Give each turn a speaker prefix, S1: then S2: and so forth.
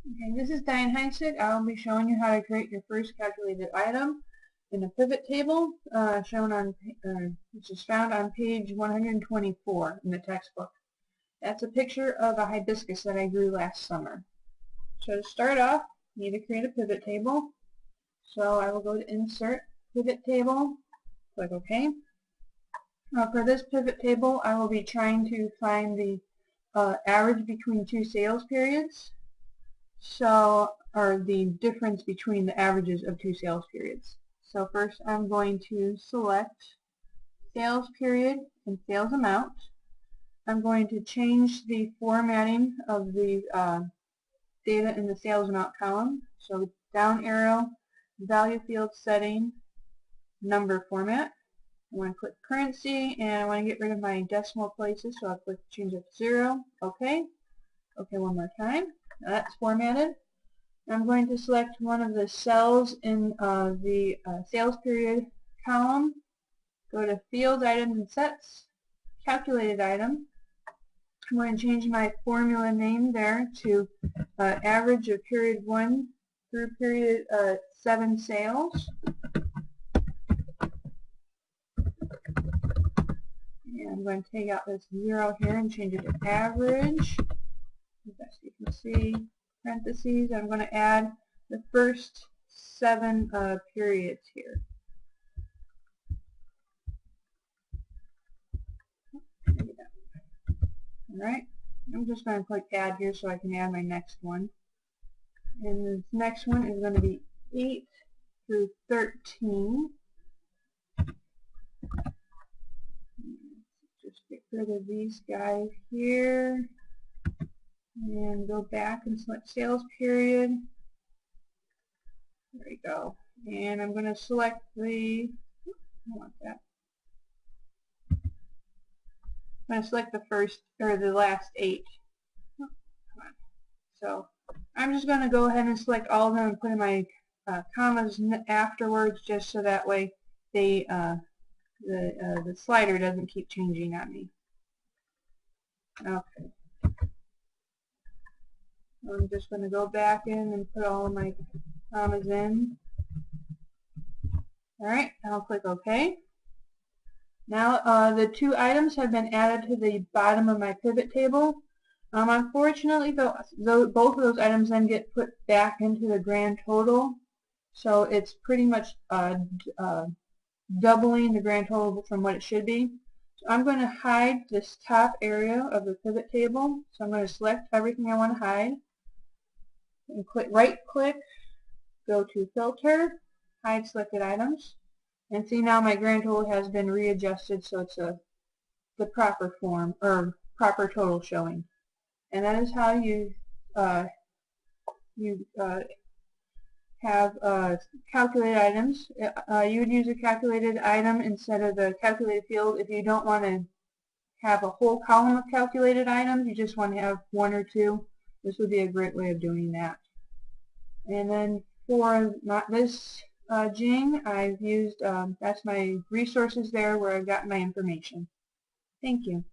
S1: Okay, this is Diane Heinsick. I will be showing you how to create your first calculated item in a pivot table which is found on page 124 in the textbook. That's a picture of a hibiscus that I grew last summer. So to start off, you need to create a pivot table. So I will go to Insert, Pivot Table, click OK. For this pivot table, I will be trying to find the average between two sales periods. Or the difference between the averages of two sales periods. So first I'm going to select sales period and sales amount. I'm going to change the formatting of the data in the sales amount column. So down arrow, value field setting, number format. I want to click currency and I want to get rid of my decimal places, so I'll click change it to 0. OK. OK one more time. Now that's formatted. I'm going to select one of the cells in the sales period column. Go to Field Items and Sets, Calculated Item. I'm going to change my formula name there to average of period 1 through period 7 sales. And I'm going to take out this 0 here and change it to average. As you can see, parentheses, I'm going to add the first 7 periods here. Alright, I'm just going to click add here so I can add my next one. And this next one is going to be 8 through 13. Just get rid of these guys here. And go back and select sales period. There we go. And I'm going to select I want that. I'm going to select the last 8. Oh, come on. So I'm just going to go ahead and select all of them and put in my commas afterwards, just so that way the slider doesn't keep changing on me. Okay. I'm just going to go back in and put all of my commas in. Alright, I'll click OK. Now the 2 items have been added to the bottom of my pivot table. Unfortunately, both of those items then get put back into the grand total. So it's pretty much doubling the grand total from what it should be. So I'm going to hide this top area of the pivot table. So I'm going to select everything I want to hide. And right click, go to Filter, Hide Selected Items, and see now my grand total has been readjusted so it's the proper form or proper total showing. And that is how you have calculated items. You would use a calculated item instead of the calculated field if you don't want to have a whole column of calculated items. You just want to have 1 or 2. This would be a great way of doing that. And then for this Jing, I've used, that's my resources there where I've got my information. Thank you.